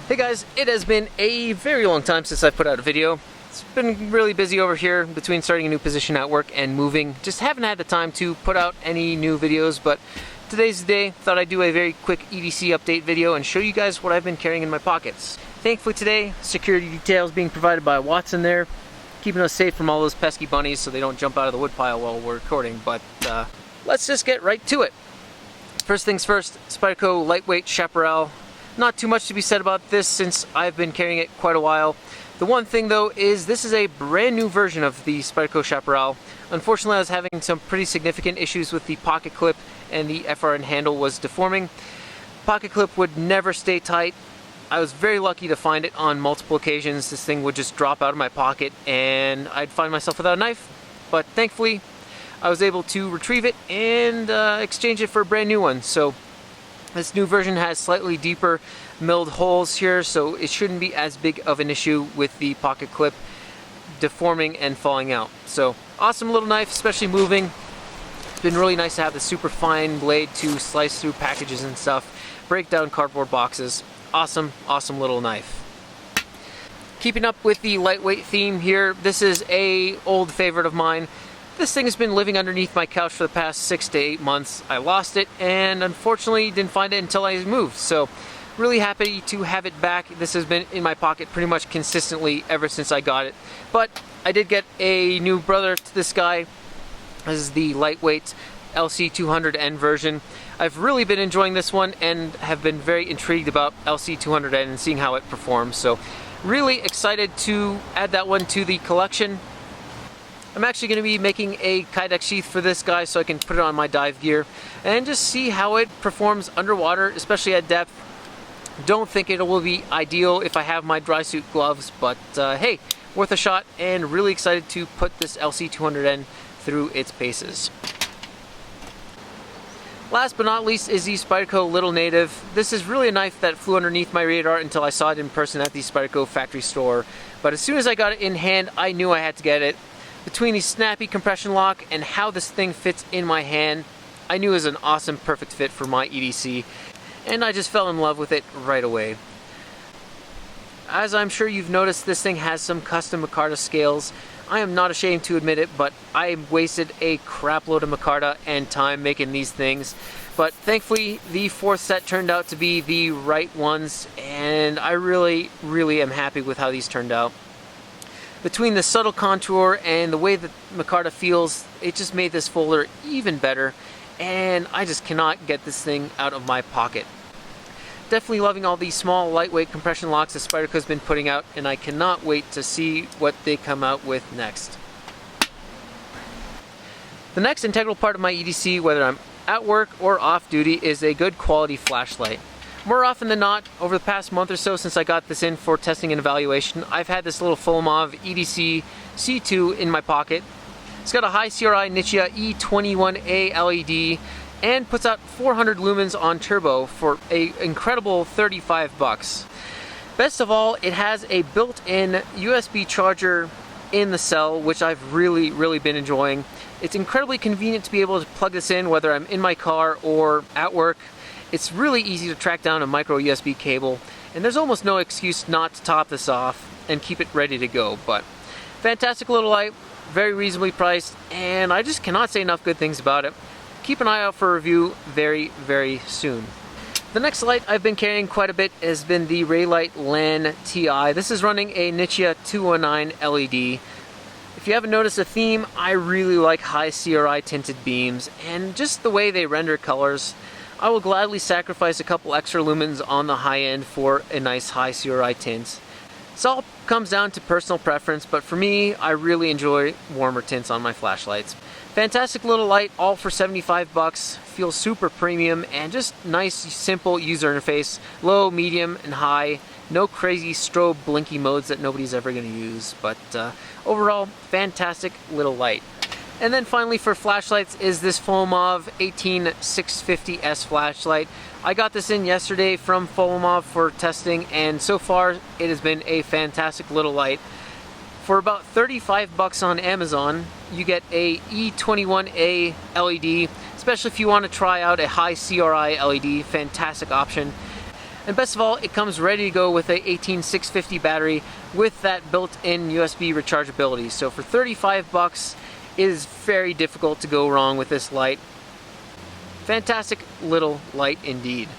Hey guys, it has been a very long time since I've put out a video. It's been really busy over here between starting a new position at work and moving. Just haven't had the time to put out any new videos, but today's the day. Thought I'd do a very quick EDC update video and show you guys what I've been carrying in my pockets. Thankfully today, security details being provided by Watson there, keeping us safe from all those pesky bunnies so they don't jump out of the woodpile while we're recording, but let's just get right to it. First things first, Spyderco lightweight chaparral. Not too much to be said about this since I've been carrying it quite a while. The one thing though is this is a brand new version of the Spyderco chaparral. Unfortunately, I was having some pretty significant issues with the pocket clip and the FRN handle was deforming. Pocket clip would never stay tight. I was very lucky to find it on multiple occasions. This thing would just drop out of my pocket and I'd find myself without a knife. But thankfully, I was able to retrieve it and exchange it for a brand new one. So this new version has slightly deeper milled holes here, so it shouldn't be as big of an issue with the pocket clip deforming and falling out. So awesome little knife, especially moving. It's been really nice to have the super fine blade to slice through packages and stuff, break down cardboard boxes. Awesome, awesome little knife. Keeping up with the lightweight theme here, this is an old favorite of mine. This thing has been living underneath my couch for the past 6 to 8 months. I lost it and unfortunately didn't find it until I moved. So really happy to have it back. This has been in my pocket pretty much consistently ever since I got it. But I did get a new brother to this guy. This is the lightweight LC200N version. I've really been enjoying this one and have been very intrigued about LC200N and seeing how it performs. So really excited to add that one to the collection. I'm actually going to be making a Kydex sheath for this guy so I can put it on my dive gear and just see how it performs underwater, especially at depth. Don't think it will be ideal if I have my dry suit gloves, but hey, worth a shot and really excited to put this LC200N through its paces. Last but not least is the Spyderco Little Native. This is really a knife that flew underneath my radar until I saw it in person at the Spyderco factory store. But as soon as I got it in hand, I knew I had to get it. Between the snappy compression lock and how this thing fits in my hand, I knew it was an awesome, perfect fit for my EDC, and I just fell in love with it right away. As I'm sure you've noticed, this thing has some custom micarta scales. I am not ashamed to admit it, but I wasted a crap load of micarta and time making these things. But thankfully, the fourth set turned out to be the right ones, and I really, really am happy with how these turned out. Between the subtle contour and the way that micarta feels, it just made this folder even better, and I just cannot get this thing out of my pocket. Definitely loving all these small lightweight compression locks that Spyderco's been putting out, and I cannot wait to see what they come out with next. The next integral part of my EDC, whether I'm at work or off duty, is a good quality flashlight. More often than not, over the past month or so since I got this in for testing and evaluation, I've had this little Fulmov EDC C2 in my pocket. It's got a high CRI Nichia E21A LED and puts out 400 lumens on turbo for an incredible $35. Best of all, it has a built-in USB charger in the cell, which I've really been enjoying. It's incredibly convenient to be able to plug this in whether I'm in my car or at work. It's really easy to track down a micro USB cable, and there's almost no excuse not to top this off and keep it ready to go. But fantastic little light, very reasonably priced, and I just cannot say enough good things about it. Keep an eye out for a review very soon. The next light I've been carrying quite a bit has been the Raylight LAN TI. This is running a Nichia 219 LED. If you haven't noticed a theme, I really like high CRI tinted beams and just the way they render colors. I will gladly sacrifice a couple extra lumens on the high end for a nice high CRI tint. This all comes down to personal preference, but for me, I really enjoy warmer tints on my flashlights. Fantastic little light, all for $75. Feels super premium and just nice, simple user interface. Low, medium, and high. No crazy strobe blinky modes that nobody's ever going to use, but overall, fantastic little light. And then finally for flashlights is this Fulmov 18650S flashlight. I got this in yesterday from Fulmov for testing, and so far it has been a fantastic little light. For about $35 on Amazon, you get a E21A LED, especially if you want to try out a high CRI LED, fantastic option. And best of all, it comes ready to go with a 18650 battery with that built-in USB rechargeability. So for 35 bucks, it is very difficult to go wrong with this light. Fantastic little light indeed.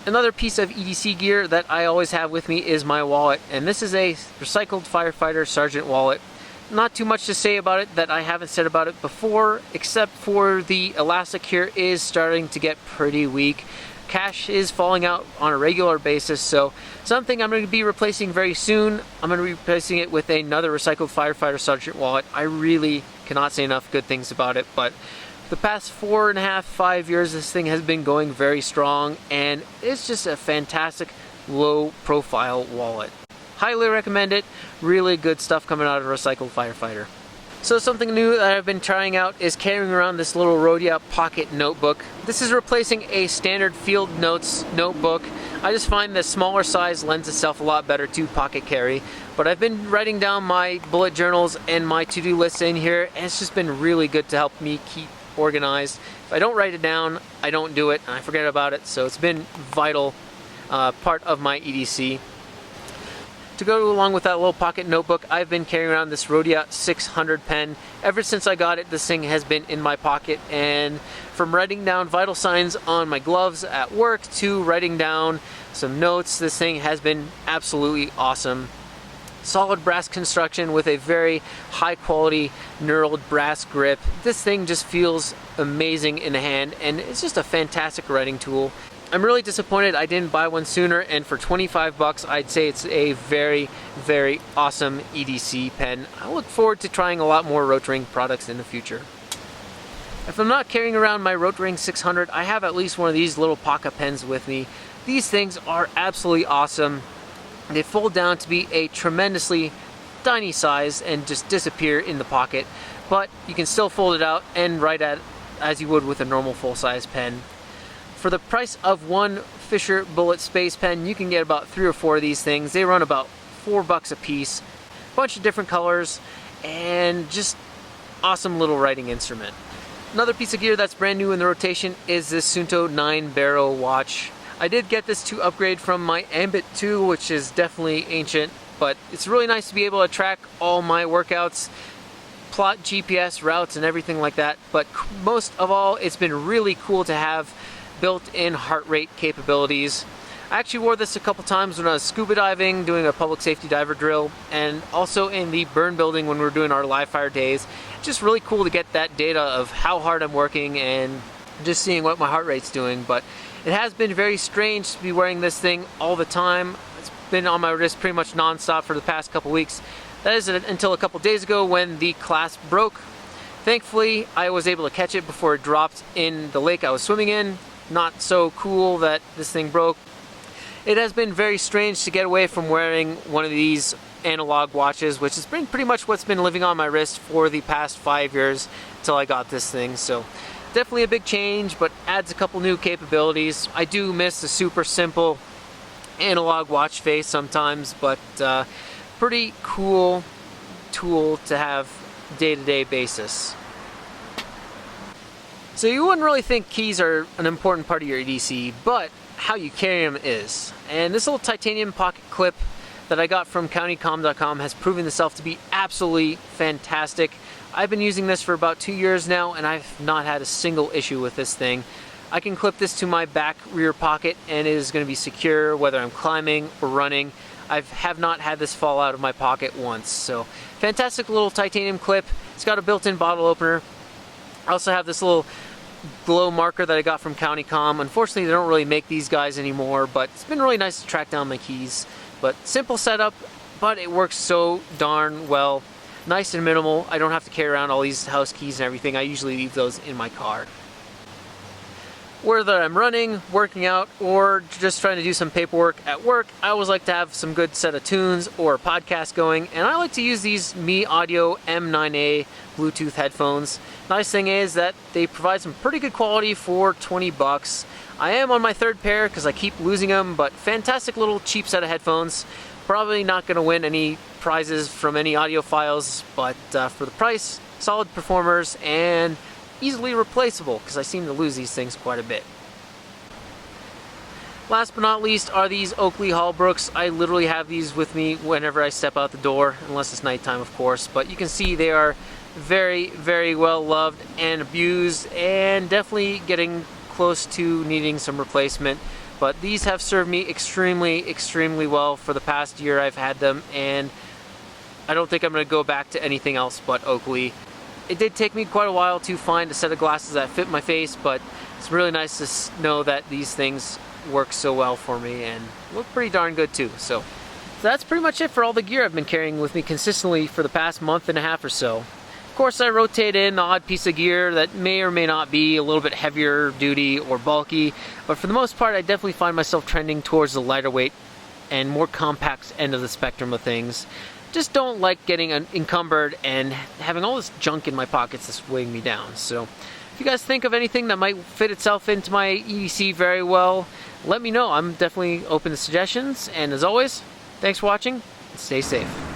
Another piece of EDC gear that I always have with me is my wallet, and this is a recycled firefighter sergeant wallet. Not too much to say about it that I haven't said about it before, except for the elastic here is starting to get pretty weak. Cash is falling out on a regular basis, so something I'm going to be replacing very soon. I'm going to be replacing it with another recycled firefighter sergeant wallet. I really cannot say enough good things about it, but the past 4.5, 5 years, this thing has been going very strong, and it's just a fantastic low profile wallet. Highly recommend it. Really good stuff coming out of a recycled firefighter. So something new that I've been trying out is carrying around this little Rhodia pocket notebook. This is replacing a standard field notes notebook. I just find the smaller size lends itself a lot better to pocket carry. But I've been writing down my bullet journals and my to-do lists in here, and it's just been really good to help me keep organized. If I don't write it down, I don't do it, and I forget about it, so it's been vital part of my EDC. To go along with that little pocket notebook, I've been carrying around this Rhodia 600 pen. Ever since I got it, this thing has been in my pocket, and from writing down vital signs on my gloves at work to writing down some notes, this thing has been absolutely awesome. Solid brass construction with a very high quality knurled brass grip. This thing just feels amazing in the hand, and it's just a fantastic writing tool. I'm really disappointed I didn't buy one sooner, and for 25 bucks, I'd say it's a very, very awesome EDC pen. I look forward to trying a lot more Rotring products in the future. If I'm not carrying around my Rotring 600, I have at least one of these little pocket pens with me. These things are absolutely awesome. They fold down to be a tremendously tiny size and just disappear in the pocket, but you can still fold it out and write at as you would with a normal full-size pen. For the price of one Fisher Bullet Space Pen, you can get about 3 or 4 of these things. They run about $4 a piece. Bunch of different colors, and just awesome little writing instrument. Another piece of gear that's brand new in the rotation is this Suunto 9-barrel watch. I did get this to upgrade from my Ambit 2, which is definitely ancient, but it's really nice to be able to track all my workouts, plot GPS routes and everything like that. But most of all, it's been really cool to have built-in heart rate capabilities. I actually wore this a couple times when I was scuba diving, doing a public safety diver drill, and also in the burn building when we were doing our live fire days. Just really cool to get that data of how hard I'm working and just seeing what my heart rate's doing. But it has been very strange to be wearing this thing all the time. It's been on my wrist pretty much non-stop for the past couple weeks. That is until a couple days ago when the clasp broke. Thankfully, I was able to catch it before it dropped in the lake I was swimming in. Not so cool that this thing broke. It has been very strange to get away from wearing one of these analog watches, which has been pretty much what's been living on my wrist for the past 5 years until I got this thing. So definitely a big change, but adds a couple new capabilities. I do miss the super simple analog watch face sometimes, but pretty cool tool to have day-to-day basis. So you wouldn't really think keys are an important part of your EDC, but how you carry them is. And this little titanium pocket clip that I got from countycom.com has proven itself to be absolutely fantastic. I've been using this for about 2 years now, and I've not had a single issue with this thing. I can clip this to my back rear pocket, and it is going to be secure whether I'm climbing or running. I have not had this fall out of my pocket once. So fantastic little titanium clip. It's got a built-in bottle opener. I also have this little glow marker that I got from CountyCom. Unfortunately, they don't really make these guys anymore, but it's been really nice to track down my keys. But simple setup, but it works so darn well. Nice and minimal. I don't have to carry around all these house keys and everything. I usually leave those in my car. Whether I'm running, working out, or just trying to do some paperwork at work, I always like to have some good set of tunes or a podcast going, and I like to use these Mi Audio M9A Bluetooth headphones. Nice thing is that they provide some pretty good quality for 20 bucks. I am on my third pair because I keep losing them, but fantastic little cheap set of headphones. Probably not going to win any prizes from any audiophiles, but for the price, solid performers, and easily replaceable because I seem to lose these things quite a bit. Last but not least are these Oakley Hallbrooks. I literally have these with me whenever I step out the door, unless it's nighttime of course, but you can see they are very, very well loved and abused and definitely getting close to needing some replacement. But these have served me extremely, extremely well for the past year I've had them, and I don't think I'm going to go back to anything else but Oakley. It did take me quite a while to find a set of glasses that fit my face, but it's really nice to know that these things work so well for me and look pretty darn good too. So that's pretty much it for all the gear I've been carrying with me consistently for the past month and a half or so. Of course, I rotate in the odd piece of gear that may or may not be a little bit heavier duty or bulky, but for the most part I definitely find myself trending towards the lighter weight and more compact end of the spectrum of things. Just don't like getting encumbered and having all this junk in my pockets that's weighing me down. So if you guys think of anything that might fit itself into my EDC very well, let me know. I'm definitely open to suggestions, and as always, thanks for watching and stay safe.